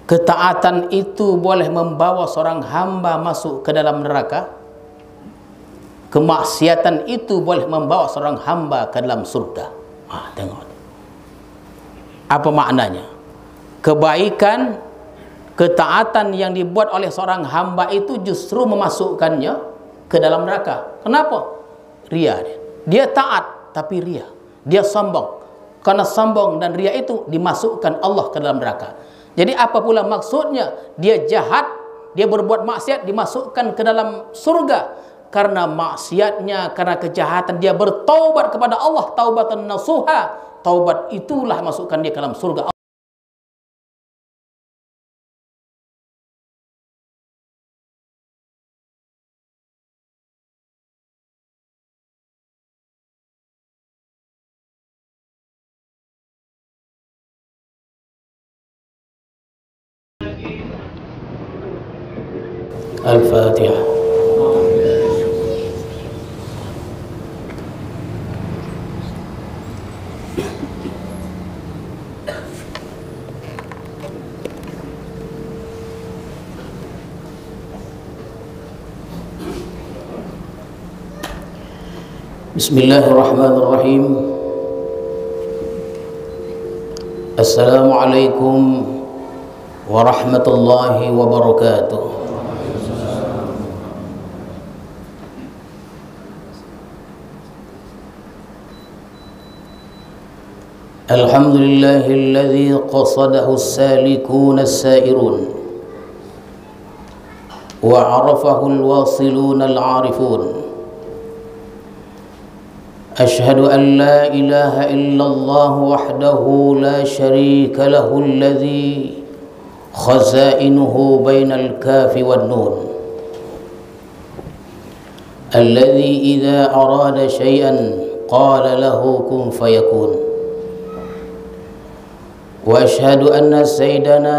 ketaatan itu boleh membawa seorang hamba masuk ke dalam neraka, kemaksiatan itu boleh membawa seorang hamba ke dalam surga. Tengok apa maknanya. Kebaikan, ketaatan yang dibuat oleh seorang hamba itu justru memasukkannya ke dalam neraka. Kenapa? Ria dia. Dia taat tapi ria. Dia sombong. Karena sombong dan ria itu dimasukkan Allah ke dalam neraka. Jadi apa pula maksudnya? Dia jahat, dia berbuat maksiat, dimasukkan ke dalam surga. Karena maksiatnya, karena kejahatan, dia bertaubat kepada Allah, taubatan nasuha. Taubat itulah masukkan dia ke dalam surga. Al-Fatihah. Bismillahirrahmanirrahim. Assalamualaikum warahmatullahi wabarakatuh. Alhamdulillahilladzi qasadahu as-salikun as-sairun wa 'arafahu al-wasilun al-'arifun. أشهد أن لا إله إلا الله وحده لا شريك له الذي خزائنه بين الكاف والنون الذي إذا أراد شيئا قال له كن فيكون وأشهد أن سيدنا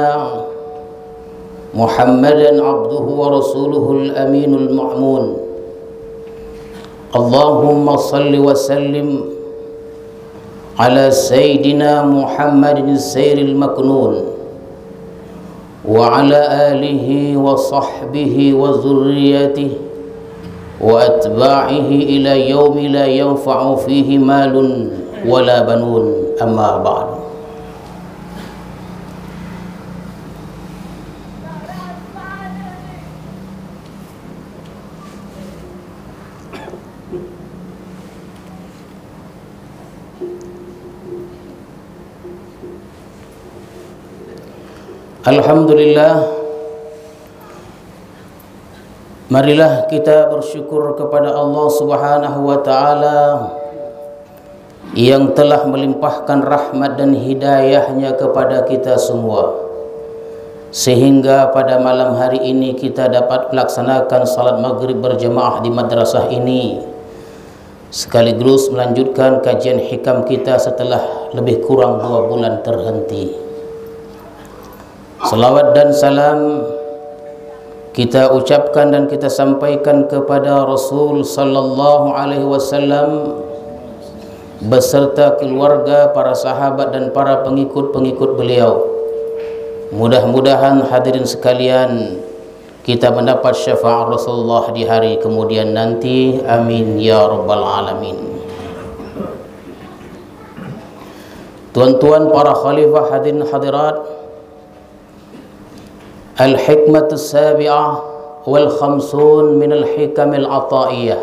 محمدا عبده ورسوله الأمين المأمون اللهم صل وسلم على سيدنا محمد السير المكنون وعلى آله وصحبه وذريته وأتباعه إلى يوم لا ينفع فيه مال ولا بنون أما بعد. Alhamdulillah, marilah kita bersyukur kepada Allah Subhanahu wa ta'ala yang telah melimpahkan rahmat dan hidayahnya kepada kita semua, sehingga pada malam hari ini kita dapat melaksanakan salat maghrib berjemaah di madrasah ini, sekaligus melanjutkan kajian hikam kita setelah lebih kurang 2 bulan terhenti. Salawat dan salam kita ucapkan dan kita sampaikan kepada Rasul sallallahu alaihi wasallam beserta keluarga, para sahabat dan para pengikut-pengikut beliau. Mudah-mudahan hadirin sekalian kita mendapat syafaat Rasulullah di hari kemudian nanti. Amin ya rabbal alamin. Tuan-tuan para khalifah, hadirin hadirat, الحكمة السابعة والخمسون من الحكم العطائية.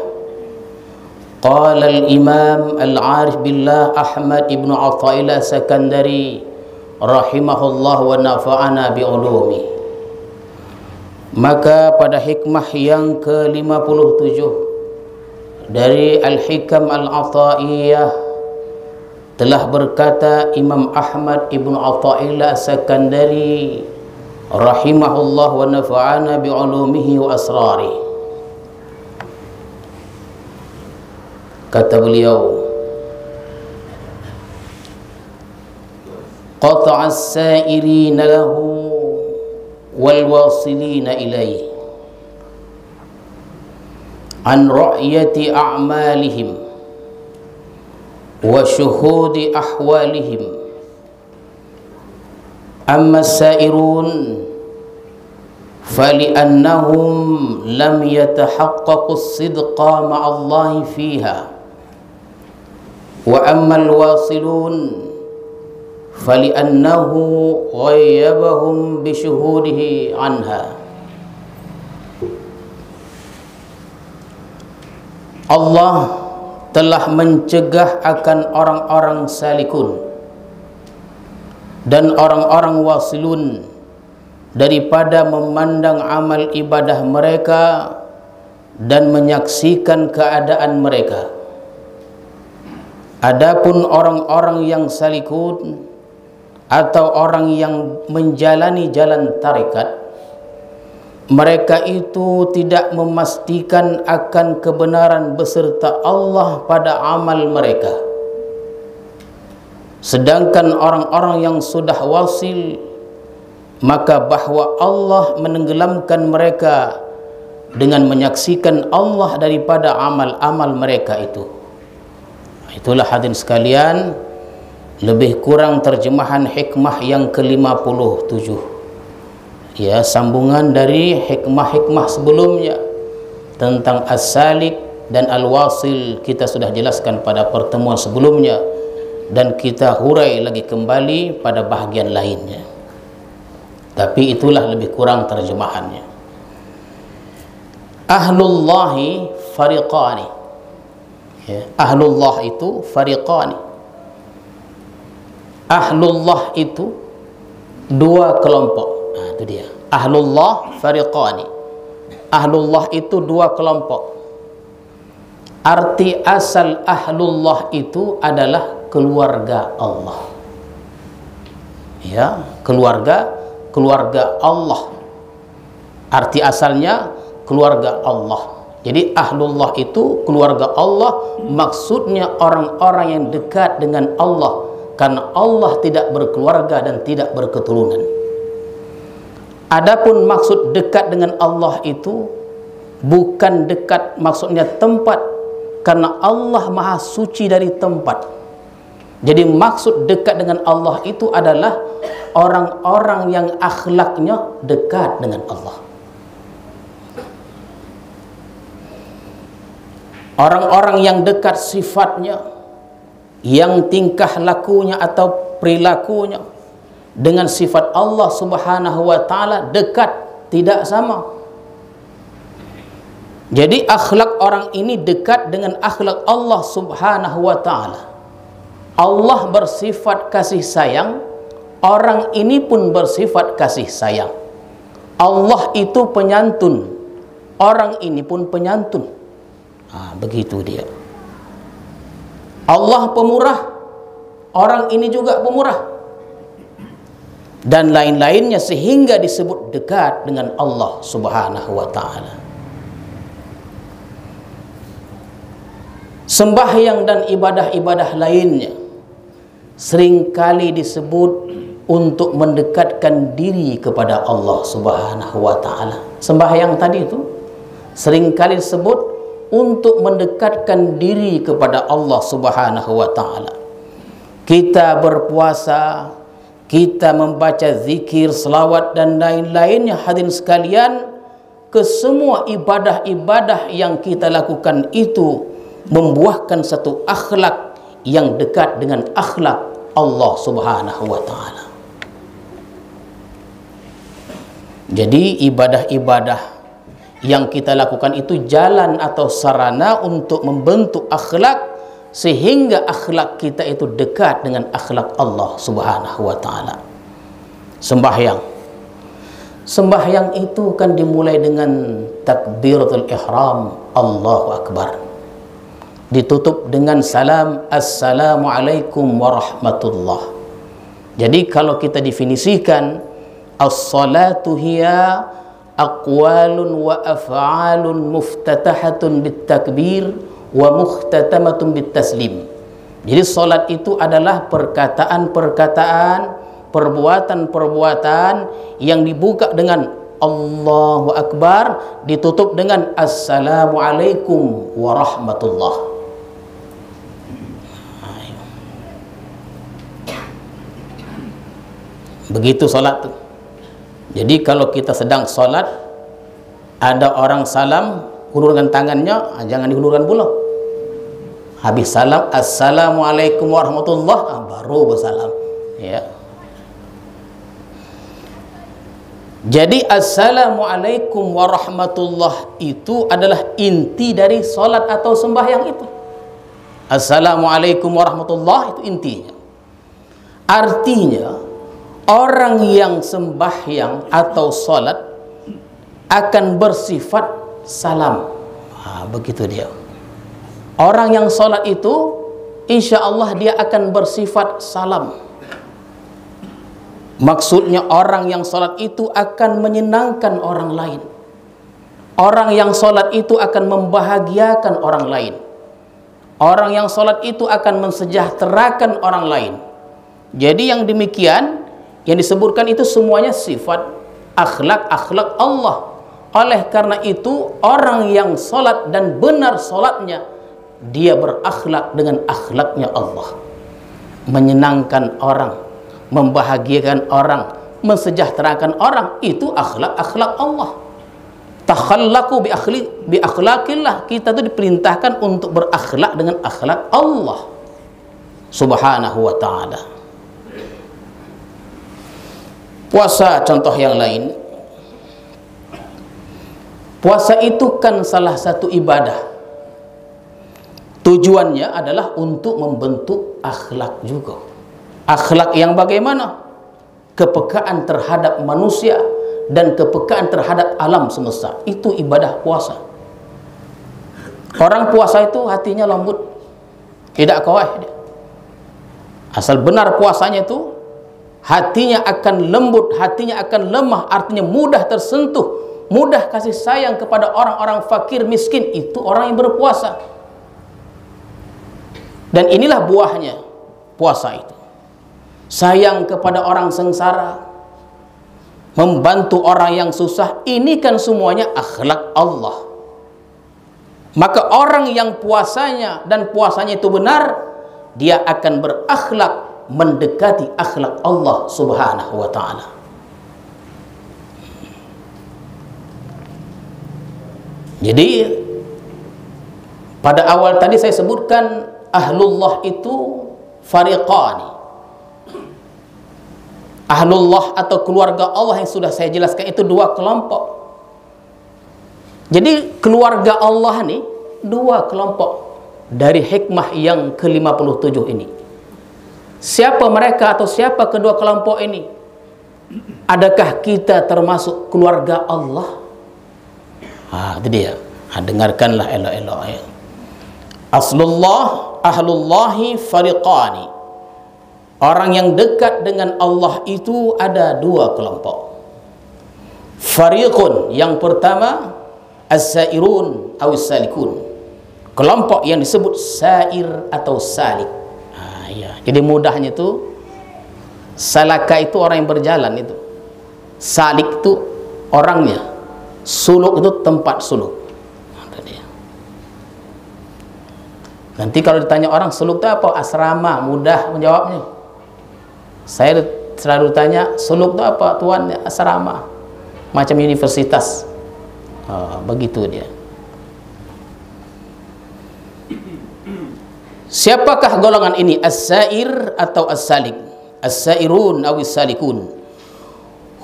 قال الإمام العارف بالله أحمد بن عطائية السكندري رحمه الله ونفعنا بعلومه. Maka pada hikmah yang ke-57 dari Al-Hikam Al-Ataiyah telah berkata Imam Ahmad ibn Athaillah As-Sakandari rahimahullah wa nafa'ana bi'ulumihi wa asrari. Kata beliau, qata'a as-sa'irina lahu wal wasilina ilayhi an ra'yati a'malihim wa syuhudi ahwalihim Amma as-sa'irun فلأنهم لم يتحققوا الصدق مع الله فيها وأما الواصلون فلأنه غيبهم بشهوده عنها. Allah telah mencegah akan orang-orang salikun dan orang-orang wasilun daripada memandang amal ibadah mereka dan menyaksikan keadaan mereka. Adapun orang-orang yang salikun atau orang yang menjalani jalan tarekat, mereka itu tidak memastikan akan kebenaran beserta Allah pada amal mereka. Sedangkan orang-orang yang sudah wasil, maka bahwa Allah menenggelamkan mereka dengan menyaksikan Allah daripada amal-amal mereka itu. Itulah hadirin sekalian, lebih kurang terjemahan hikmah yang ke-57. Ya, sambungan dari hikmah-hikmah sebelumnya tentang as-salik dan al-wasil kita sudah jelaskan pada pertemuan sebelumnya, dan kita hurai lagi kembali pada bahagian lainnya. Tapi itulah lebih kurang terjemahannya. Ahlullahi fariqani. Ya, ahlullah itu fariqani. Ahlullah itu dua kelompok. Nah, itu dia. Ahlullah fariqani. Ahlullah itu dua kelompok. Arti asal ahlullah itu adalah keluarga Allah. Ya, keluarga Allah. Arti asalnya keluarga Allah. Jadi ahlullah itu keluarga Allah, maksudnya orang-orang yang dekat dengan Allah, karena Allah tidak berkeluarga dan tidak berketurunan. Adapun maksud dekat dengan Allah itu bukan dekat maksudnya tempat, karena Allah maha suci dari tempat. Jadi maksud dekat dengan Allah itu adalah orang-orang yang akhlaknya dekat dengan Allah. Orang-orang yang dekat sifatnya, yang tingkah lakunya atau perilakunya dengan sifat Allah Subhanahu wa taala dekat, tidak sama. Jadi akhlak orang ini dekat dengan akhlak Allah Subhanahu wa taala. Allah bersifat kasih sayang, orang ini pun bersifat kasih sayang. Allah itu penyantun, orang ini pun penyantun. Begitu dia. Allah pemurah, orang ini juga pemurah, dan lain-lainnya, sehingga disebut dekat dengan Allah Subhanahu wa taala. Sembahyang dan ibadah-ibadah lainnya seringkali disebut untuk mendekatkan diri kepada Allah Subhanahu wa taala. Sembahyang tadi itu seringkali disebut untuk mendekatkan diri kepada Allah Subhanahu wa taala. Kita berpuasa, kita membaca zikir, selawat dan lain-lainnya, hadirin sekalian, kesemua ibadah-ibadah yang kita lakukan itu membuahkan satu akhlak yang dekat dengan akhlak Allah Subhanahu wa taala. Jadi ibadah-ibadah yang kita lakukan itu jalan atau sarana untuk membentuk akhlak, sehingga akhlak kita itu dekat dengan akhlak Allah Subhanahu wa taala. Sembahyang itu kan dimulai dengan takbiratul ihram, Allahu akbar. Ditutup dengan salam, assalamualaikum warahmatullah. Jadi kalau kita definisikan, as-salatu hiya aqwalun wa af'alun muftatahatun bitakbir wa mukhtatamatun bitaslim. Jadi salat itu adalah perkataan-perkataan, perbuatan-perbuatan yang dibuka dengan Allahu Akbar, ditutup dengan assalamualaikum warahmatullah. Begitu solat tuh. Jadi kalau kita sedang solat, ada orang salam, hulurkan tangannya, jangan dihulurkan pula. Habis salam, assalamualaikum warahmatullah, baru bersalam. Ya. Jadi assalamualaikum warahmatullah itu adalah inti dari solat atau sembahyang itu. Assalamualaikum warahmatullah itu intinya. Artinya orang yang sembahyang atau solat akan bersifat salam. Begitu dia. Orang yang solat itu insya Allah dia akan bersifat salam. Maksudnya orang yang solat itu akan menyenangkan orang lain. Orang yang solat itu akan membahagiakan orang lain. Orang yang solat itu akan mensejahterakan orang lain. Jadi yang demikian yang disebutkan itu semuanya sifat akhlak Allah. Oleh karena itu orang yang solat dan benar solatnya, dia berakhlak dengan akhlaknya Allah, menyenangkan orang, membahagiakan orang, mensejahterakan orang. Itu akhlak Allah. Takhallaqu bi akhlaqillah. Kita itu diperintahkan untuk berakhlak dengan akhlak Allah subhanahu wa ta'ala. Puasa contoh yang lain. Puasa itu kan salah satu ibadah. Tujuannya adalah untuk membentuk akhlak juga. Akhlak yang bagaimana? Kepekaan terhadap manusia dan kepekaan terhadap alam semesta. Itu ibadah puasa. Orang puasa itu hatinya lembut, tidak kawah. Asal benar puasanya itu, hatinya akan lembut, hatinya akan lemah, artinya mudah tersentuh, mudah kasih sayang kepada orang-orang fakir miskin. Itu orang yang berpuasa. Dan inilah buahnya puasa itu. Sayang kepada orang sengsara, membantu orang yang susah. Ini kan semuanya akhlak Allah. Maka orang yang puasanya dan puasanya itu benar, dia akan berakhlak mendekati akhlak Allah subhanahu wa ta'ala. Jadi pada awal tadi saya sebutkan ahlullah itu fariqani. Ahlullah atau keluarga Allah yang sudah saya jelaskan itu dua kelompok. Jadi keluarga Allah ini dua kelompok dari hikmah yang ke-57 ini. Siapa mereka atau siapa kedua kelompok ini? Adakah kita termasuk keluarga Allah? Itu dia. Dengarkanlah elok-elok ya. Aslullah ahlullahi fariqani. Orang yang dekat dengan Allah itu ada dua kelompok. Fariqun, yang pertama as-sairun atau salikun. Kelompok yang disebut sair atau salik. Ya. Jadi mudahnya itu, salaka itu orang yang berjalan itu. Salik itu orangnya. Suluk itu tempat suluk. Nanti kalau ditanya orang suluk itu apa? Asrama, mudah menjawabnya. Saya selalu tanya, suluk itu apa? Tuan, asrama, macam universitas. Begitu dia. Siapakah golongan ini? As-sair atau as-salik? As-sairun atau as-salikun.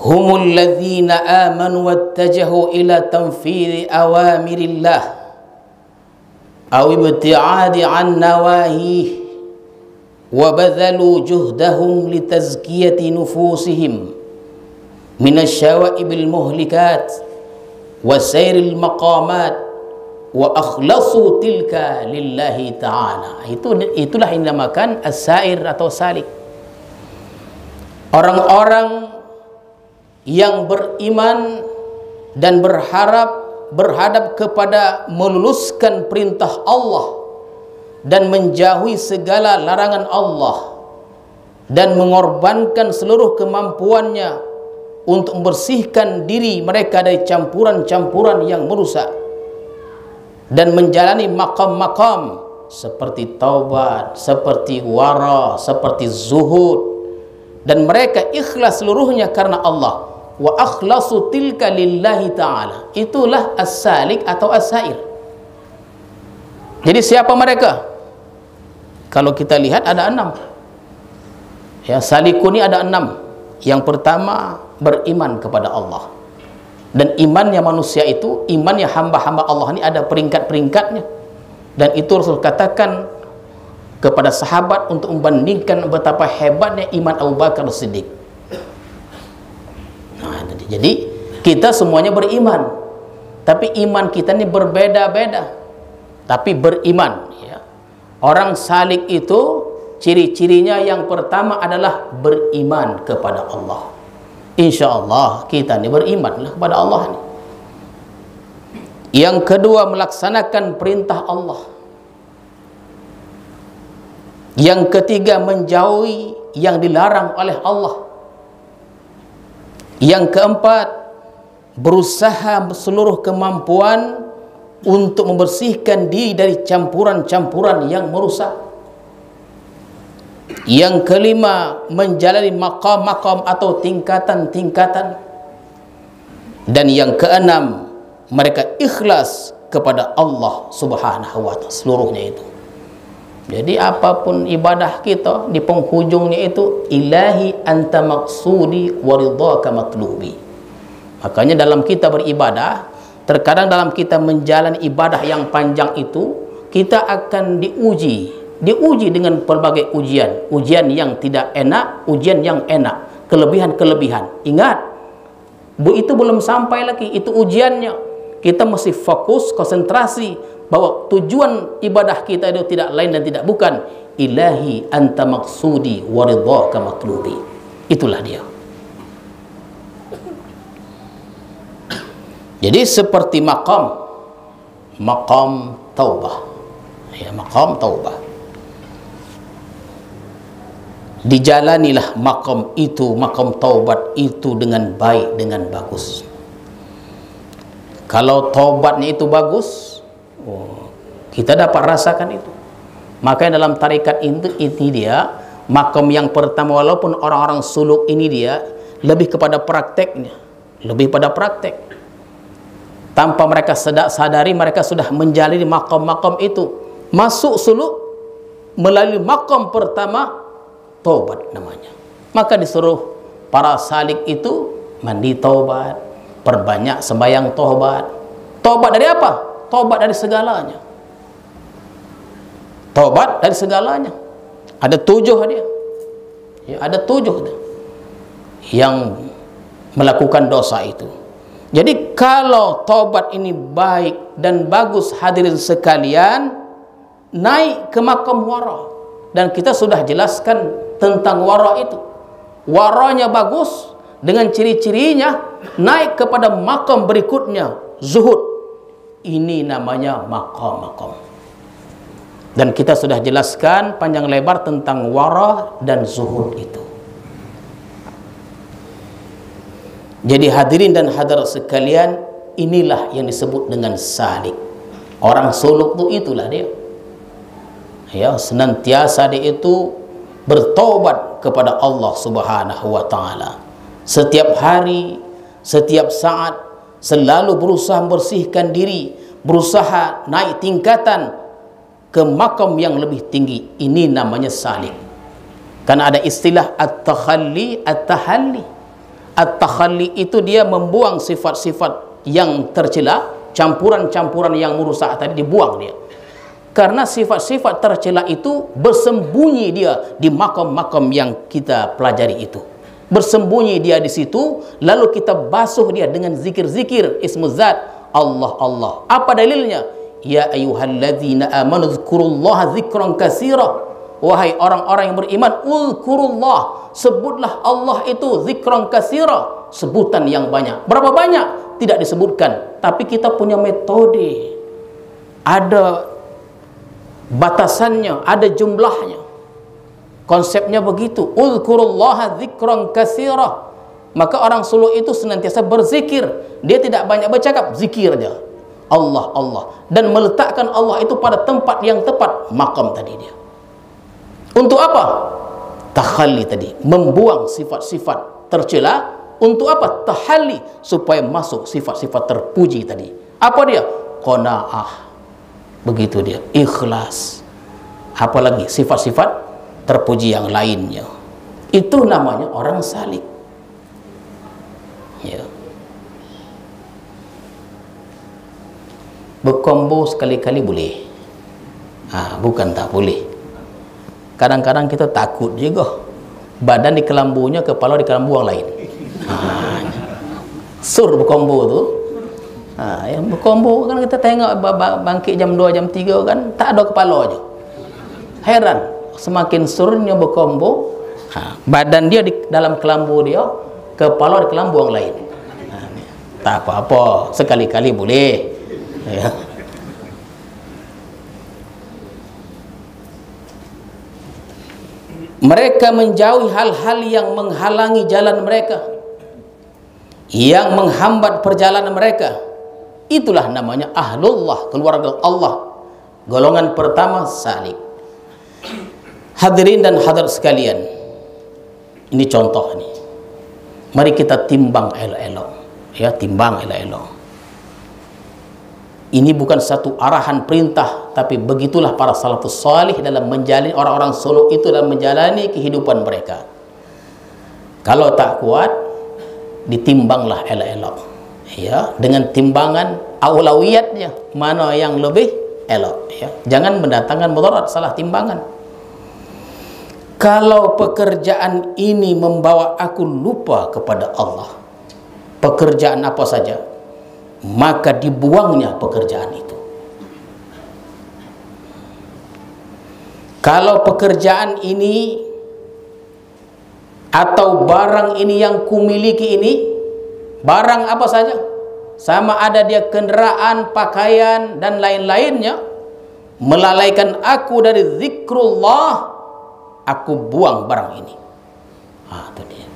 Humul ladzina amanu wattajahu ila tanfidhi awamirillah aw ibti'adi an nawahih وَبَذَلُوا جُهْدَهُمْ لِتَزْكِيَةِ نُفُوسِهِمْ مِنَ الشَّوَائِبِ الْمُهْلِكَاتِ وَسَيْرِ الْمَقَامَاتِ وَأَخْلَصُوا تِلْكَ لِلَّهِ تَعَالَى. Itulah yang dinamakan as-sair atau salik. Orang-orang yang beriman dan berhadap kepada meluluskan perintah Allah dan menjauhi segala larangan Allah dan mengorbankan seluruh kemampuannya untuk membersihkan diri mereka dari campuran-campuran yang merusak dan menjalani makam-makam seperti taubat, seperti wara, seperti zuhud dan mereka ikhlas seluruhnya karena Allah. Wa akhlasu tilka lillahi ta'ala. Itulah as-salik atau as-sair. Jadi siapa mereka? Kalau kita lihat ada 6. Ya, salikun ini ada 6. Yang pertama, beriman kepada Allah. Dan imannya manusia itu, imannya hamba-hamba Allah ini ada peringkat-peringkatnya. Dan itu Rasul katakan kepada sahabat untuk membandingkan betapa hebatnya iman Abu Bakar Siddiq. Nah, jadi kita semuanya beriman, tapi iman kita ini berbeda-beda. Tapi beriman, ya. Orang salik itu ciri-cirinya yang pertama adalah beriman kepada Allah. Insya Allah kita ini berimanlah kepada Allah ini. Yang kedua, melaksanakan perintah Allah. Yang ketiga, menjauhi yang dilarang oleh Allah. Yang keempat, berusaha seluruh kemampuan untuk membersihkan diri dari campuran-campuran yang merusak. Yang kelima, menjalani maqam-maqam atau tingkatan-tingkatan. Dan yang keenam, mereka ikhlas kepada Allah Subhanahu wa ta'ala seluruhnya itu. Jadi apapun ibadah kita di penghujungnya itu ilahi anta maqsudi wa ridhaka matlubi. Makanya dalam kita beribadah, terkadang dalam kita menjalani ibadah yang panjang itu, kita akan diuji dengan berbagai ujian yang tidak enak, ujian yang enak, kelebihan-kelebihan. Ingat, itu belum sampai lagi, itu ujiannya. Kita mesti fokus, konsentrasi bahwa tujuan ibadah kita itu tidak lain dan tidak bukan ilahi anta maqsudi wa ridhaka matlubi. Itulah dia. Jadi seperti maqam taubah. Ya, maqam taubah. Dijalanilah maqam taubat itu dengan baik, dengan bagus. Kalau taubatnya itu bagus, kita dapat rasakan itu. Makanya dalam tarikat ini dia makam yang pertama, walaupun orang-orang suluk ini dia lebih kepada prakteknya, lebih pada praktek. Tanpa mereka sadari, mereka sudah menjalani makam-makam itu. Masuk suluk melalui makam pertama, taubat namanya. Maka disuruh para salik itu mandi taubat, perbanyak sembahyang taubat. Taubat dari apa? Taubat dari segalanya. Taubat dari segalanya. Ada 7 dia. Ya, ada 7 dia yang melakukan dosa itu. Jadi kalau taubat ini baik dan bagus, hadirin sekalian, naik ke makam wara. Dan kita sudah jelaskan tentang wara itu. Waranya bagus dengan ciri-cirinya, naik kepada makam berikutnya, zuhud. Ini namanya makam-makam. Dan kita sudah jelaskan panjang lebar tentang wara dan zuhud itu. Jadi hadirin dan hadirat sekalian, inilah yang disebut dengan salik. Orang suluk itu itulah dia. Ya, senantiasa dia itu bertobat kepada Allah Subhanahu wa ta'ala. Setiap hari, setiap saat, selalu berusaha membersihkan diri, berusaha naik tingkatan ke makam yang lebih tinggi. Ini namanya salik. Karena ada istilah at-takhalli, at-tahalli. At-takhalli itu dia membuang sifat-sifat yang tercela, campuran-campuran yang merusak tadi dibuang dia. Karena sifat-sifat tercela itu bersembunyi dia di makam-makam yang kita pelajari itu. Bersembunyi dia di situ, lalu kita basuh dia dengan zikir-zikir ismuzat Allah Allah. Apa dalilnya? Ya ayyuhalladzina amanu dzkurullaha dzikran katsira. Wahai orang-orang yang beriman, uzkurullah, sebutlah Allah itu zikran katsira, sebutan yang banyak. Berapa banyak? Tidak disebutkan, tapi kita punya metode. Ada batasannya, ada jumlahnya. Konsepnya begitu, uzkurullaha dzikran katsira. Maka orang suluk itu senantiasa berzikir. Dia tidak banyak bercakap, zikir aja. Allah Allah, dan meletakkan Allah itu pada tempat yang tepat, makam tadi dia. Untuk apa? Takhalli tadi, membuang sifat-sifat tercela untuk apa? Tahalli, supaya masuk sifat-sifat terpuji tadi. Apa dia? Qanaah. Begitu dia, ikhlas. Apalagi sifat-sifat terpuji yang lainnya. Itu namanya orang salik. Ya. Berkombo sekali-kali boleh. Bukan tak boleh. Kadang-kadang kita takut juga. Badan di kelambunya, kepala di kelambu yang lain. Sur berkombo tu. Yang berkombo kan kita tengok bangkit jam 2, jam 3 kan tak ada kepala aja. Heran, semakin surnya berkombo, badan dia di dalam kelambu dia, kepala di kelambu yang lain. Tak apa-apa, sekali-kali boleh. Ya. Mereka menjauhi hal-hal yang menghalangi jalan mereka, yang menghambat perjalanan mereka. Itulah namanya ahlullah, keluarga Allah. Golongan pertama salik. Hadirin dan hadirat sekalian, ini contoh nih. Mari kita timbang elok-elok, ya, timbang elok-elok. Ini bukan satu arahan perintah, tapi begitulah para salafus salih dalam menjalani, orang-orang suluk itu dalam menjalani kehidupan mereka. Kalau tak kuat, ditimbanglah elok-elok, ya, dengan timbangan aulawiyatnya, mana yang lebih elok, ya. Jangan mendatangkan mudarat, salah timbangan. Kalau pekerjaan ini membawa aku lupa kepada Allah, pekerjaan apa saja, maka dibuangnya pekerjaan itu. Kalau pekerjaan ini atau barang ini yang kumiliki ini, barang apa saja, sama ada dia kenderaan, pakaian dan lain-lainnya, melalaikan aku dari zikrullah, aku buang barang ini. Itu dia.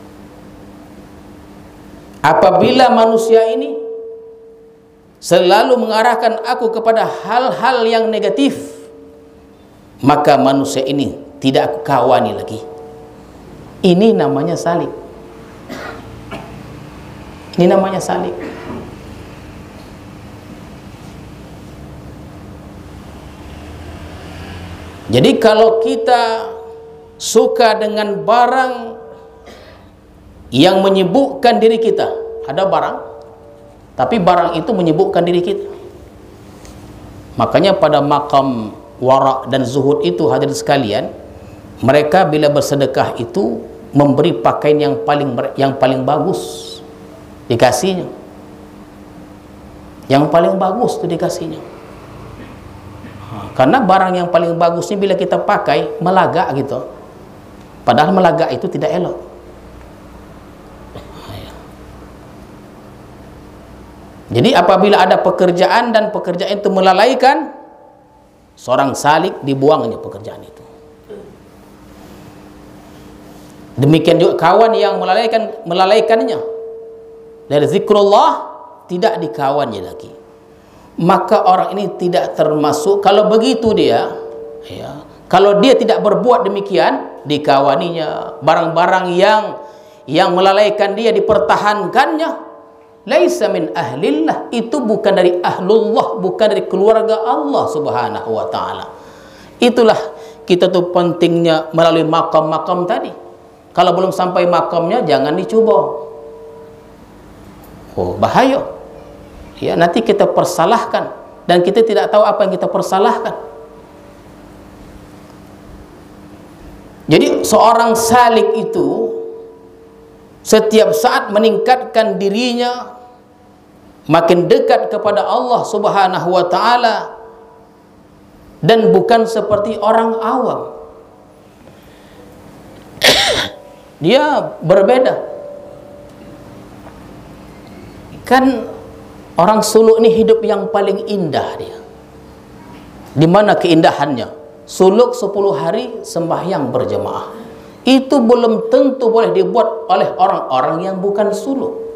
Apabila manusia ini selalu mengarahkan aku kepada hal-hal yang negatif, maka manusia ini tidak aku kawani lagi. Ini namanya salik. Ini namanya salik. Jadi kalau kita suka dengan barang yang menyibukkan diri kita, ada barang tapi barang itu menyibukkan diri kita, makanya pada makam wara' dan zuhud itu, hadirin sekalian, mereka bila bersedekah itu memberi pakaian yang paling bagus, dikasihnya yang paling bagus itu dikasihnya. Karena barang yang paling bagus ini bila kita pakai melagak gitu, padahal melagak itu tidak elok. Jadi apabila ada pekerjaan dan pekerjaan itu melalaikan, seorang salik, dibuangnya pekerjaan itu. Demikian juga kawan yang melalaikannya dari zikrullah, tidak dikawannya lagi. Maka orang ini tidak termasuk. Kalau begitu dia, ya, kalau dia tidak berbuat demikian, dikawaninya barang-barang yang melalaikan dia, dipertahankannya, laisa min ahlillah, itu bukan dari ahlullah, bukan dari keluarga Allah subhanahu wa ta'ala. Itulah kita tuh pentingnya melalui makam-makam tadi. Kalau belum sampai makamnya, jangan dicoba. Bahaya. Ya, nanti kita persalahkan dan kita tidak tahu apa yang kita persalahkan. Jadi seorang salik itu setiap saat meningkatkan dirinya makin dekat kepada Allah subhanahu wa ta'ala, dan bukan seperti orang awam. Dia berbeda. Kan orang suluk ini hidup yang paling indah dia. Di mana keindahannya? Suluk 10 hari sembahyang berjemaah. Itu belum tentu boleh dibuat oleh orang-orang yang bukan suluk.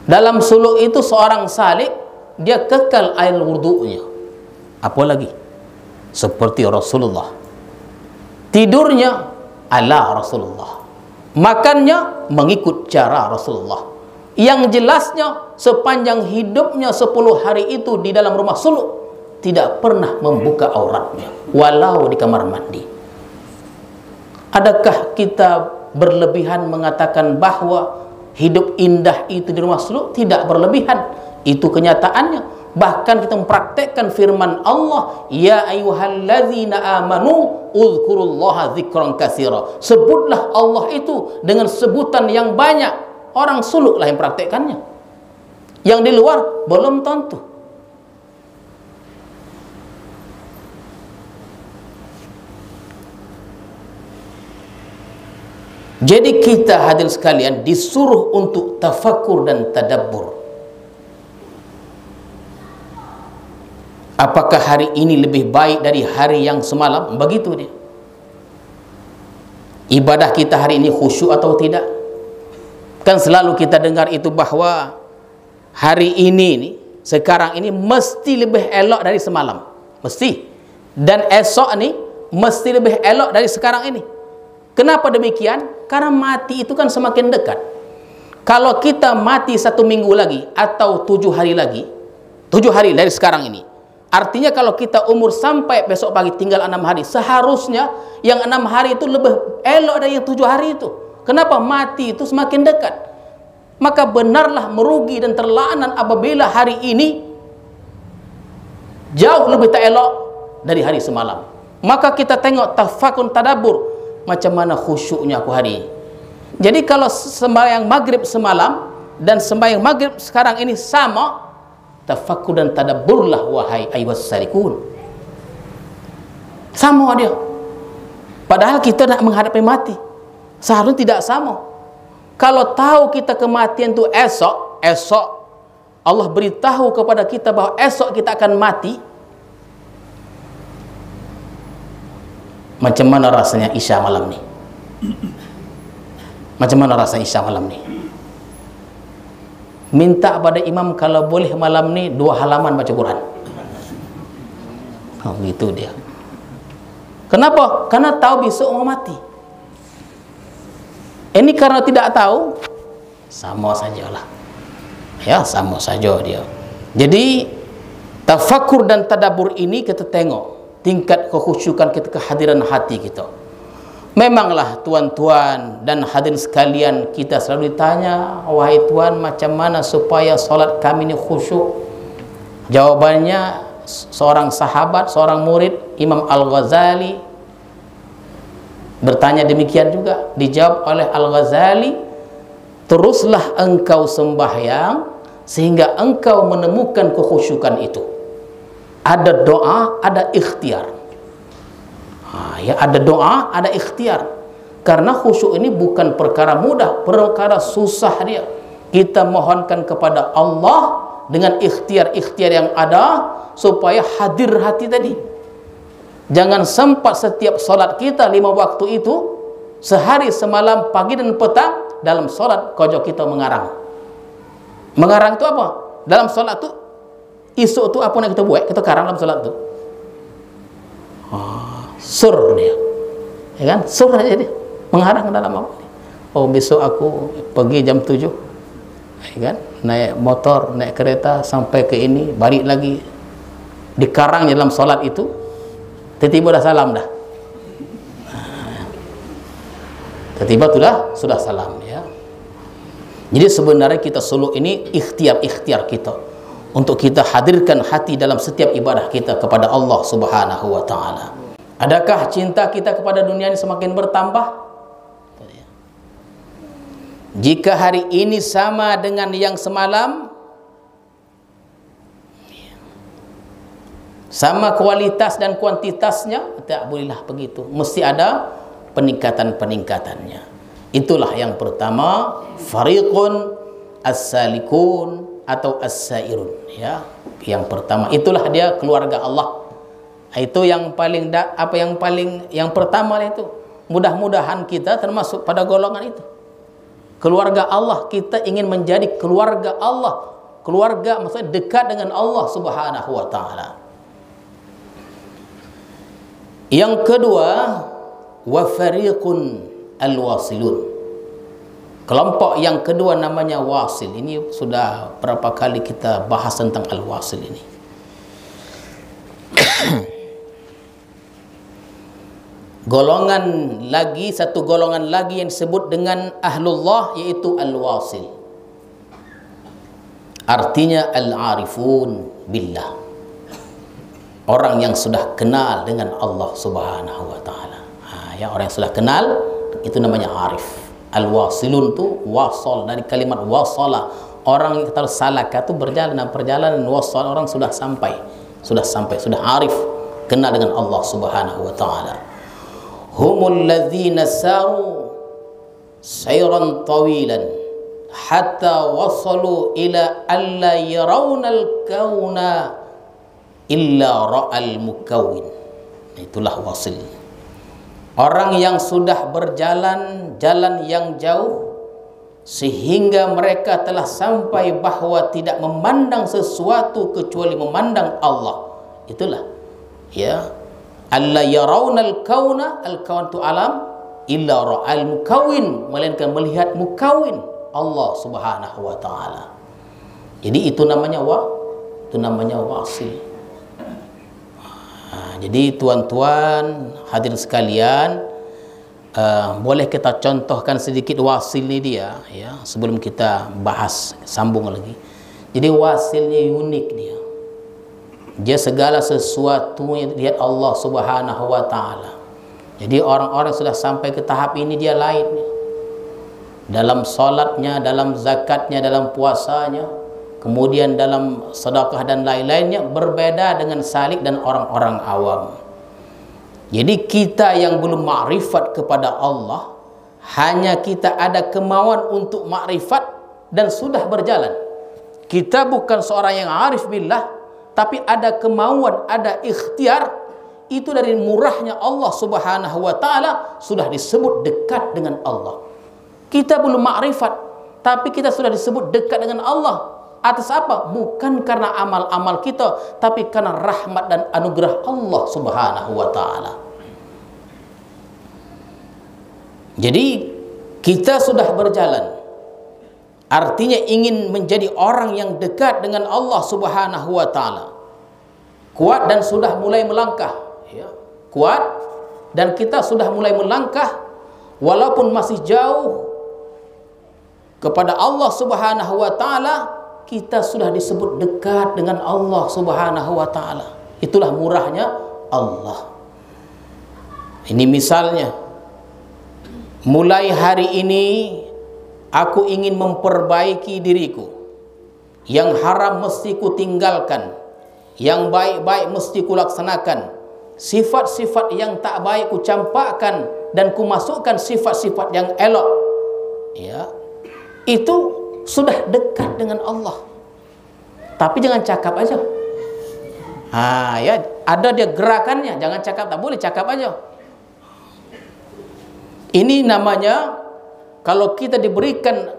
Dalam suluk itu seorang salik, dia kekal air wudu'nya. Apalagi seperti Rasulullah. tidurnya ala Rasulullah, makannya mengikut cara Rasulullah. Yang jelasnya sepanjang hidupnya 10 hari itu di dalam rumah suluk tidak pernah membuka auratnya walau di kamar mandi. Adakah kita berlebihan mengatakan bahwa hidup indah itu di rumah suluk? Tidak berlebihan, itu kenyataannya. Bahkan kita mempraktekkan firman Allah, ya ayyuhallazina amanu uzkurullaha dzikran katsira. Sebutlah Allah itu dengan sebutan yang banyak. Orang suluklah yang praktekkannya. Yang di luar belum tentu. Jadi kita hadirin sekalian disuruh untuk tafakur dan tadabbur. Apakah hari ini lebih baik dari hari yang semalam? Begitu dia. Ibadah kita hari ini khusyuk atau tidak? Kan selalu kita dengar itu bahwa hari ini sekarang ini mesti lebih elok dari semalam. Mesti. Dan esok ini mesti lebih elok dari sekarang ini. Kenapa demikian? Karena mati itu kan semakin dekat. Kalau kita mati 1 minggu lagi atau 7 hari lagi, 7 hari dari sekarang ini, artinya kalau kita umur sampai besok pagi tinggal 6 hari, seharusnya yang 6 hari itu lebih elok dari yang 7 hari itu. Kenapa? Mati itu semakin dekat. Maka benarlah merugi dan terlaknat apabila hari ini jauh lebih tak elok dari hari semalam. Maka kita tengok tafakun tadabbur, macam mana khusyuknya aku hari ini. Jadi kalau sembahyang maghrib semalam dan sembahyang maghrib sekarang ini sama, tafakkur dan tadabburlah wahai ayyuhas salikun. Sama dia. Padahal kita nak menghadapi mati. Seharusnya tidak sama. Kalau tahu kita kematian itu esok Allah beritahu kepada kita bahwa esok kita akan mati. Macam mana rasanya Isya malam ni? Macam mana rasa Isya malam ni? Minta pada imam kalau boleh malam ni 2 halaman baca Quran. Oh, gitu dia. Kenapa? Karena tahu besok mau mati. Ini karena tidak tahu, sama sajalah. Ya, sama saja dia. Jadi tafakur dan tadabbur ini kita tengok tingkat kekhusyukan kita, kehadiran hati kita. Memanglah tuan-tuan dan hadirin sekalian, kita selalu ditanya, wahai tuan, macam mana supaya solat kami ini khusyuk? Jawabannya, seorang sahabat, seorang murid Imam Al-Ghazali bertanya demikian juga. Dijawab oleh Al-Ghazali, teruslah engkau sembahyang sehingga engkau menemukan kekhusyukan itu. Ada doa, ada ikhtiar. Ya, ada doa, ada ikhtiar. Karena khusyuk ini bukan perkara mudah, perkara susah dia. Kita mohonkan kepada Allah dengan ikhtiar-ikhtiar yang ada supaya hadir hati tadi. Jangan sempat setiap solat kita 5 waktu itu, sehari semalam pagi dan petang, dalam solat kojo kita mengarang. Mengarang itu apa? Dalam solat itu isu itu apa yang kita buat, kita karang dalam solat itu. Sur dia, ya kan? Sur aja dia, mengarang dalam apa? Oh, besok aku pergi jam 7, ya kan? Naik motor, naik kereta sampai ke ini, balik lagi, dikarang dalam solat itu. Tiba-tiba dah salam dah. Tiba-tiba sudah salam ya. Jadi sebenarnya kita suluk ini ikhtiar kita untuk kita hadirkan hati dalam setiap ibadah kita kepada Allah Subhanahu wa taala. Adakah cinta kita kepada dunia ini semakin bertambah? Jika hari ini sama dengan yang semalam, sama kualitas dan kuantitasnya, tak bolehlah begitu. Mesti ada peningkatan-peningkatannya. Itulah yang pertama, fariqun as-salikun atau as-sairun, ya. Yang pertama itulah dia keluarga Allah. Itu yang paling yang pertama itu. Mudah-mudahan kita termasuk pada golongan itu. Keluarga Allah, kita ingin menjadi keluarga Allah. Keluarga maksudnya dekat dengan Allah Subhanahu wa taala. Yang kedua, wa fariqun al-wasilun. Kelompok yang kedua namanya wasil. Ini sudah berapa kali kita bahas tentang al-wasil ini. Satu golongan lagi yang disebut dengan ahlullah, yaitu al-wasil. Artinya al-arifun billah. Orang yang sudah kenal dengan Allah Subhanahu wa taala. Ya, orang yang sudah kenal itu namanya arif. Al-wasilun tu wasal, dari kalimat wasala. Orang yang kita salaka itu perjalanan wasal, orang sudah sampai, sudah arif, kenal dengan Allah Subhanahu wa taala. Humul ladzina saru sayran tawilan hatta wasalu ila alla yarawnal kauna illa ra'al mukawwin. Itulah wasil. Orang yang sudah berjalan jalan yang jauh sehingga mereka telah sampai bahwa tidak memandang sesuatu kecuali memandang Allah. Itulah ya, alla yarawnal kauna, al-kaun tu alam, illa ra'al mukawwin, melainkan melihat mukawwin Allah Subhanahu wa taala. Jadi itu namanya wasil. Jadi tuan-tuan hadirin sekalian, boleh kita contohkan sedikit wasil ni dia, ya, sebelum kita bahas sambung lagi. Jadi wasilnya unik dia. Dia segala sesuatu yang dilihat Allah Subhanahu wa taala. Jadi orang-orang sudah sampai ke tahap ini dia lain. Dalam salatnya, dalam zakatnya, dalam puasanya, kemudian dalam sedekah dan lain-lainnya berbeda dengan salik dan orang-orang awam. Jadi kita yang belum makrifat kepada Allah, hanya kita ada kemauan untuk makrifat dan sudah berjalan. Kita bukan seorang yang arif billah, tapi ada kemauan, ada ikhtiar. Itu dari murahnya Allah Subhanahu wa taala sudah disebut dekat dengan Allah. Kita belum makrifat, tapi kita sudah disebut dekat dengan Allah. Atas apa? Bukan karena amal-amal kita, tapi karena rahmat dan anugerah Allah Subhanahu wa taala. Jadi kita sudah berjalan, artinya ingin menjadi orang yang dekat dengan Allah Subhanahu wa taala. Kuat dan sudah mulai melangkah, ya. Kuat dan kita sudah mulai melangkah walaupun masih jauh kepada Allah Subhanahu wa taala. Kita sudah disebut dekat dengan Allah Subhanahu wa taala. Itulah murahnya Allah. Ini misalnya, mulai hari ini aku ingin memperbaiki diriku. Yang haram mesti ku tinggalkan, yang baik-baik mesti ku laksanakan. Sifat-sifat yang tak baik ku campakkan dan ku masukkan sifat-sifat yang elok. Ya. Itu sudah dekat dengan Allah. Tapi jangan cakap aja. Ya, ada dia gerakannya, jangan cakap, tak boleh cakap aja. Ini namanya kalau kita diberikan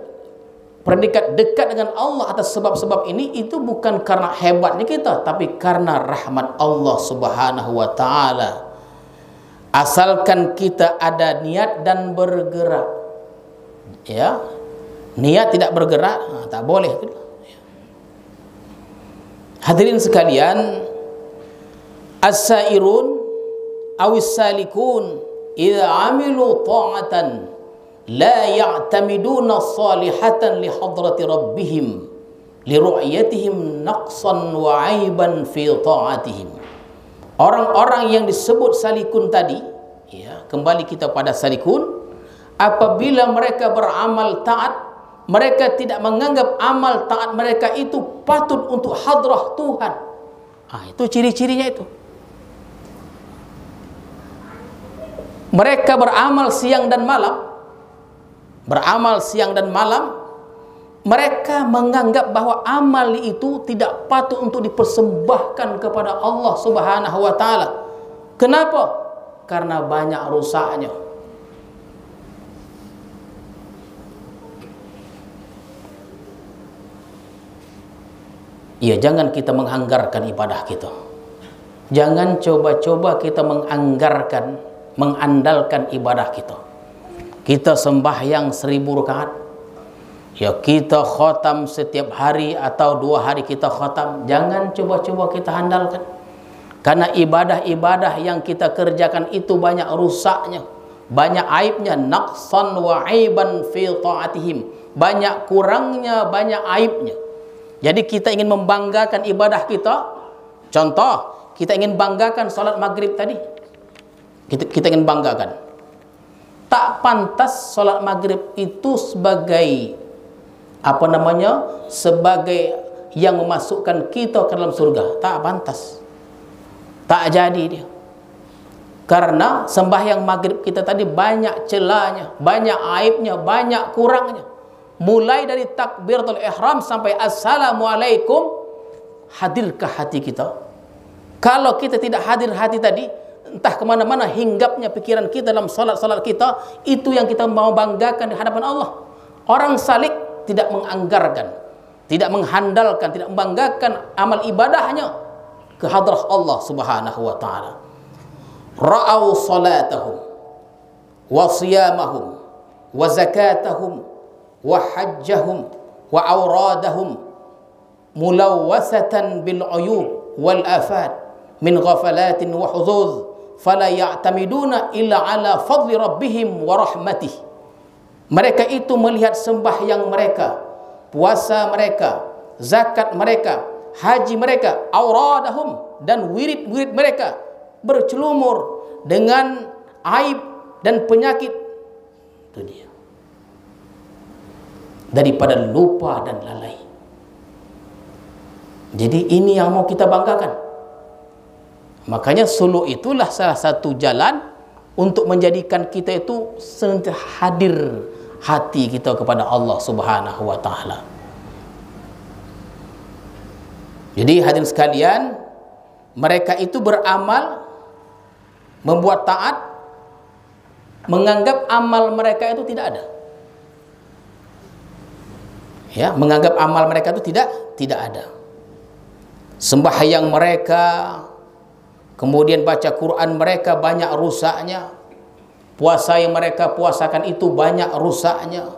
predikat dekat dengan Allah atas sebab-sebab ini, itu bukan karena hebatnya kita, tapi karena rahmat Allah Subhanahu wa taala. Asalkan kita ada niat dan bergerak. Ya. Niat tidak bergerak, tak boleh. Hadirin sekalian, as-sairun awis salikun idza amilu ta'atan la ya'tamiduna salihatan li hadrati rabbihim li ru'yatihim naqsan wa aiban fi ta'atihim. Orang-orang yang disebut salikun tadi, ya, kembali kita pada salikun, apabila mereka beramal taat, mereka tidak menganggap amal taat mereka itu patut untuk hadrah Tuhan. Itu ciri-cirinya itu. Mereka beramal siang dan malam. Beramal siang dan malam. Mereka menganggap bahwa amal itu tidak patut untuk dipersembahkan kepada Allah Subhanahu wa taala. Kenapa? Karena banyak rusaknya. Ya, jangan kita menganggarkan ibadah kita. Jangan coba-coba kita menganggarkan mengandalkan ibadah kita. Kita sembahyang 1000 rakaat, ya kita khatam setiap hari atau 2 hari kita khatam. Jangan coba-coba kita andalkan, karena ibadah-ibadah yang kita kerjakan itu banyak rusaknya, banyak aibnya. Naqsan wa aiban fi ta'atihim, banyak kurangnya, banyak aibnya. Jadi kita ingin membanggakan ibadah kita. Contoh, kita ingin banggakan salat maghrib tadi, kita ingin banggakan. Tak pantas salat maghrib itu sebagai sebagai yang memasukkan kita ke dalam surga. Tak pantas, tak jadi dia. Karena sembahyang maghrib kita tadi banyak celahnya, banyak aibnya, banyak kurangnya. Mulai dari takbiratul ihram sampai assalamualaikum, hadirkah hati kita? Kalau kita tidak hadir hati tadi, entah kemana-mana hinggapnya pikiran kita dalam salat-salat kita, itu yang kita mau banggakan di hadapan Allah. Orang salik tidak menganggarkan, tidak menghandalkan, tidak membanggakan amal ibadahnya ke hadrah Allah Subhanahu wa taala. Ra'au salatahum wa siyamahum wa zakatahum wa hajjahum wa awradahum mulawwasatan bil uyub wal afat min ghafalatin wa huzuz fala ya'tamiduna illa ala fadli rabbihim wa rahmatih. Mereka itu melihat sembahyang mereka, puasa mereka, zakat mereka, haji mereka, awradahum, dan wirid-wirid mereka bercelumur dengan aib dan penyakit. Itu dia, daripada lupa dan lalai. Jadi ini yang mau kita banggakan. Makanya suluk itulah salah satu jalan untuk menjadikan kita itu senantiasa hadir hati kita kepada Allah Subhanahu wa taala. Jadi hadirin sekalian, mereka itu beramal, membuat taat, menganggap amal mereka itu tidak ada. Ya, menganggap amal mereka itu tidak ada. Sembahyang mereka, kemudian baca Quran mereka banyak rusaknya. Puasa yang mereka puasakan itu banyak rusaknya.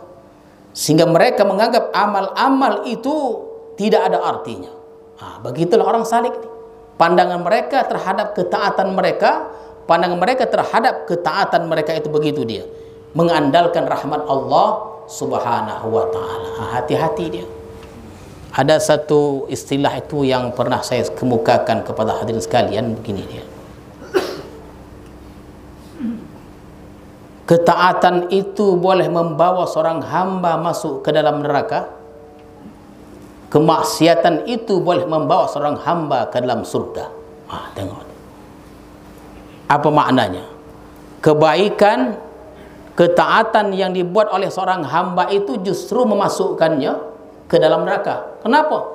Sehingga mereka menganggap amal-amal itu tidak ada artinya. Begitulah orang salik. Pandangan mereka terhadap ketaatan mereka, pandangan mereka terhadap ketaatan mereka itu begitu dia. Mengandalkan rahmat Allah Subhanahu wa ta'ala. Hati-hati dia. Ada satu istilah itu yang pernah saya kemukakan kepada hadirin sekalian, begini dia. Ketaatan itu boleh membawa seorang hamba masuk ke dalam neraka. Kemaksiatan itu boleh membawa seorang hamba ke dalam surga. Tengok. Apa maknanya? Kebaikan, ketaatan yang dibuat oleh seorang hamba itu justru memasukkannya ke dalam neraka. Kenapa?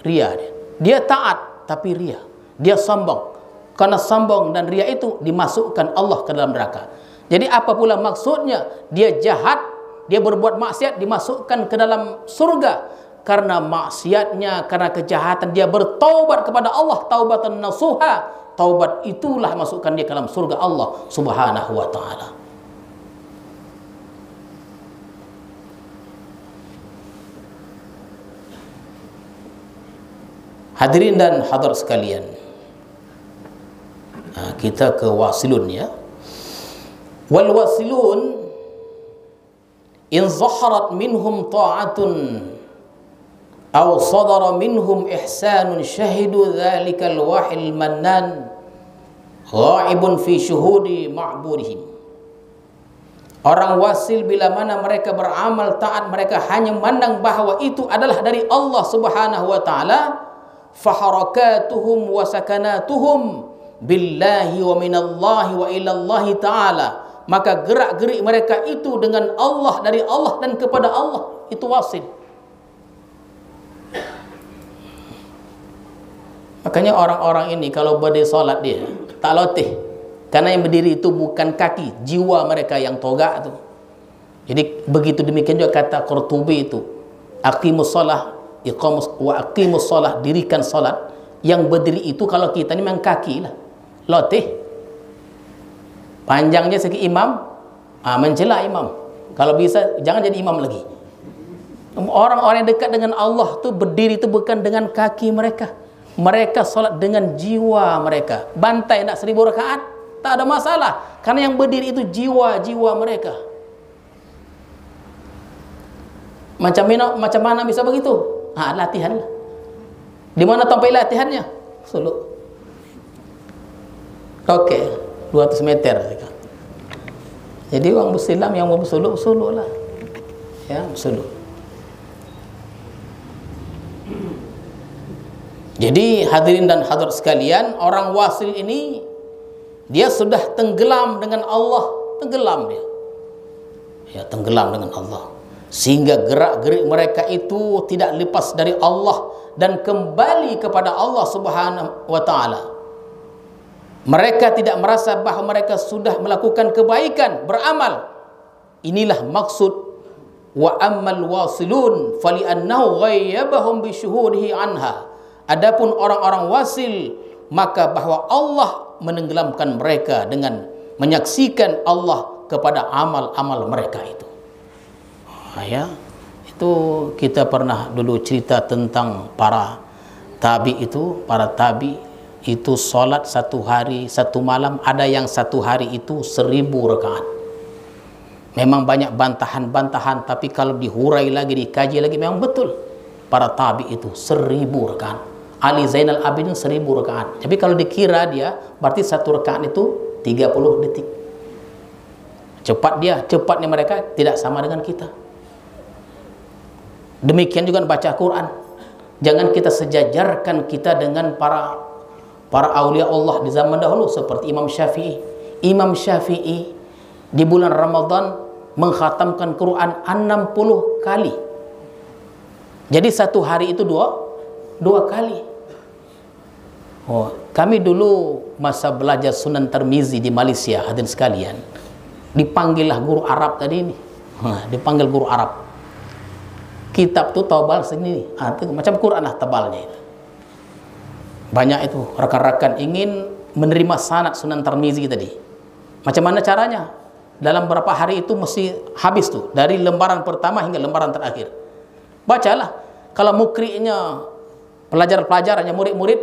Ria dia. Dia taat tapi ria. Dia sombong. Karena sombong dan ria itu dimasukkan Allah ke dalam neraka. Jadi apa pula maksudnya? Dia jahat, dia berbuat maksiat, dimasukkan ke dalam surga. Karena maksiatnya, karena kejahatan, dia bertaubat kepada Allah, taubatan nasuha. Taubat itulah masukkan dia ke dalam surga Allah Subhanahu wa ta'ala. Hadirin dan hadirat sekalian, kita ke wasilun ya. Wal wasilun in zaharat minhum ta'atun aw sadara minhum ihsanun syahidu dhalikal wahil mannan ghaibun fi syuhudi ma'budihim. Orang wasil bila mana mereka beramal taat, mereka hanya memandang bahawa itu adalah dari Allah Subhanahu wa ta'ala. Faharakatuhum wa sakanatuhum billahi wa minallahi wa ilallahi ta'ala. Maka gerak-gerik mereka itu dengan Allah, dari Allah dan kepada Allah. Itu wasil. Makanya orang-orang ini kalau berdiri solat dia tak latih. Karena yang berdiri itu bukan kaki, jiwa mereka yang togak itu. Jadi begitu demikian juga kata Qurtubi itu. Aqimus shalah, iqamus wa aqimus shalah, dirikan solat. Yang berdiri itu kalau kita ni memang kaki lah. Latih. Panjangnya segi imam, mencela imam. Kalau bisa jangan jadi imam lagi. Orang-orang yang dekat dengan Allah tu berdiri itu bukan dengan kaki mereka. Mereka solat dengan jiwa mereka. Bantai nak 1000 rakaat, tak ada masalah. Karena yang berdiri itu jiwa-jiwa mereka. Macam mana bisa begitu? Latihan lah. Di mana tempat latihannya? Suluk. Oke, 200 meter. Jadi orang Islam yang mau bersuluk lah. Ya, bersuluk. Jadi hadirin dan hadirat sekalian, orang wasil ini dia sudah tenggelam dengan Allah, tenggelam dia. Ya, tenggelam dengan Allah. Sehingga gerak-gerik mereka itu tidak lepas dari Allah dan kembali kepada Allah Subhanahu wa taala. Mereka tidak merasa bahawa mereka sudah melakukan kebaikan, beramal. Inilah maksud wa ammal wasilun fali'annahu ghayyabahum bisyuhurihi anha. Adapun orang-orang wasil, maka bahwa Allah menenggelamkan mereka dengan menyaksikan Allah kepada amal-amal mereka itu. Ya, itu kita pernah dulu cerita tentang para tabi itu, para tabi itu solat 1 hari 1 malam, ada yang 1 hari itu 1000 rakaat. Memang banyak bantahan-bantahan, tapi kalau dihurai lagi, dikaji lagi, memang betul. Para tabi itu 1000 rakaat. Ali Zainal Abidin 1000 rakaat. Tapi kalau dikira dia, berarti 1 rakaat itu 30 detik. Cepat dia, cepatnya mereka tidak sama dengan kita. Demikian juga baca Quran. Jangan kita sejajarkan kita dengan para aulia Allah di zaman dahulu seperti Imam Syafi'i. Imam Syafi'i di bulan Ramadan mengkhatamkan Quran 60 kali. Jadi 1 hari itu dua kali. Kami dulu masa belajar Sunan Tirmizi di Malaysia, hadirin sekalian, dipanggillah guru Arab tadi ini. Dipanggil guru Arab. Kitab tu tebal segini, macam Quran lah tebalnya itu. Banyak itu rekan-rekan ingin menerima sanad Sunan Tirmizi tadi. Macam mana caranya? Dalam berapa hari itu mesti habis tuh, dari lembaran pertama hingga lembaran terakhir. Bacalah. Kalau mukri'nya, pelajar-pelajarannya, murid-murid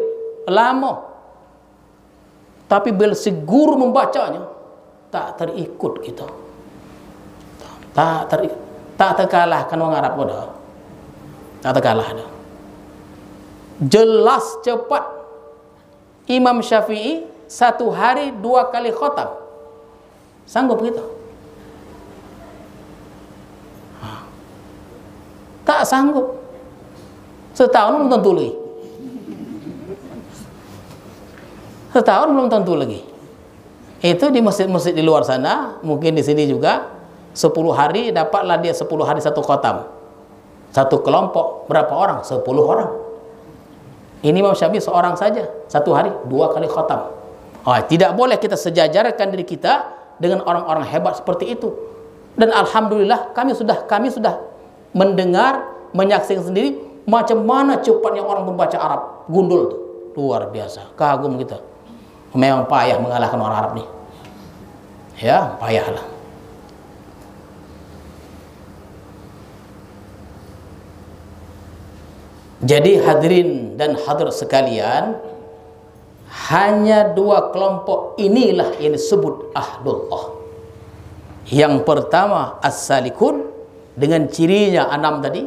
lama. Tapi bila si guru membacanya, tak terikut kita. Tak terkalahkan orang Arab dah. Tak terkalah dah. Jelas cepat. Imam Syafi'i 1 hari 2 kali khatam. Sanggup kita? Tak sanggup. Setahun belum tentu lagi. Setahun belum tentu lagi. Itu di masjid-masjid di luar sana, mungkin di sini juga 10 hari dapatlah dia 10 hari 1 khatam. Satu kelompok berapa orang? 10 orang. Ini Imam Syafi'i seorang saja 1 hari 2 kali khatam. Tidak boleh kita sejajarkan diri kita dengan orang-orang hebat seperti itu. Dan alhamdulillah kami sudah mendengar, menyaksikan sendiri macam mana cepatnya orang membaca Arab. Gundul tuh. Luar biasa. Kagum kita. Memang payah mengalahkan orang Arab nih. Ya, payahlah. Jadi hadirin dan hadirat sekalian, hanya 2 kelompok inilah yang disebut ahlullah. Yang pertama as-salikun dengan cirinya 6 tadi,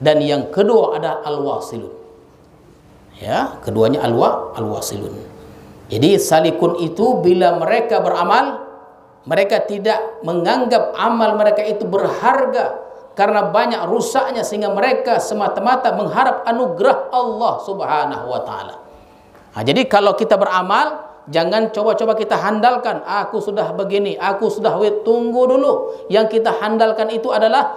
dan yang kedua ada al-wasilun. Ya, keduanya al-wasilun. Jadi salikun itu bila mereka beramal, mereka tidak menganggap amal mereka itu berharga karena banyak rusaknya, sehingga mereka semata-mata mengharap anugerah Allah Subhanahu wa taala. Jadi kalau kita beramal, jangan coba-coba kita handalkan, aku sudah begini, aku sudah tunggu dulu. Yang kita handalkan itu adalah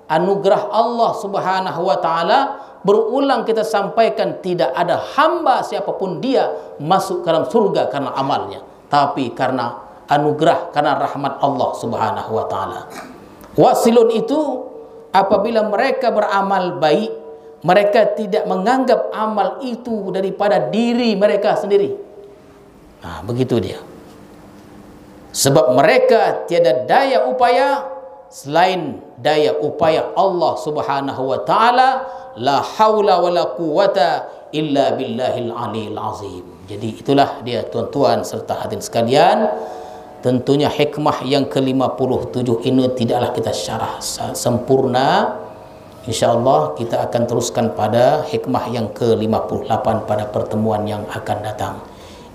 anugerah Allah Subhanahu wa taala. Berulang kita sampaikan, tidak ada hamba siapapun dia masuk ke dalam surga karena amalnya, tapi karena anugerah, karena rahmat Allah Subhanahu wa taala. Wasilun itu apabila mereka beramal baik, mereka tidak menganggap amal itu daripada diri mereka sendiri. Begitu dia. Sebab mereka tiada daya upaya selain daya upaya Allah Subhanahu wa taala. La haula wala quwata illa billahil aliyil azim. Jadi itulah dia tuan-tuan serta hadirin sekalian. Tentunya hikmah yang ke-57 ini tidaklah kita syarah sempurna. InsyaAllah kita akan teruskan pada hikmah yang ke-58 pada pertemuan yang akan datang.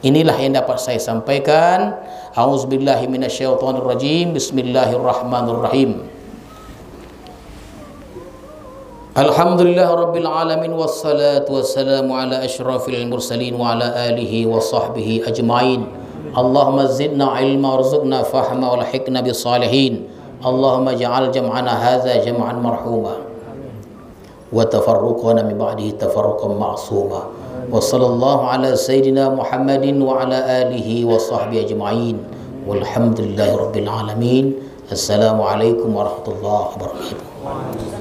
Inilah yang dapat saya sampaikan. A'udzubillahi minasyaitonirrajim. Bismillahirrahmanirrahim. Alhamdulillah rabbil alamin, wassalatu wassalamu ala asyrafil mursalin wa ala alihi wa sahbihi ajma'in. Allahumma zidna ilma warzuqna fahma walhiqna bisalihin. Allahumma ja'al jam'ana hadza jam'an marhuma wa tafarruqana min ba'dihi tafarruqan ma'suma. Wa sallallahu ala sayyidina Muhammadin wa ala alihi wa sahbihi ajma'in. Walhamdulillahi rabbil alamin. Assalamualaikum warahmatullahi wabarakatuh.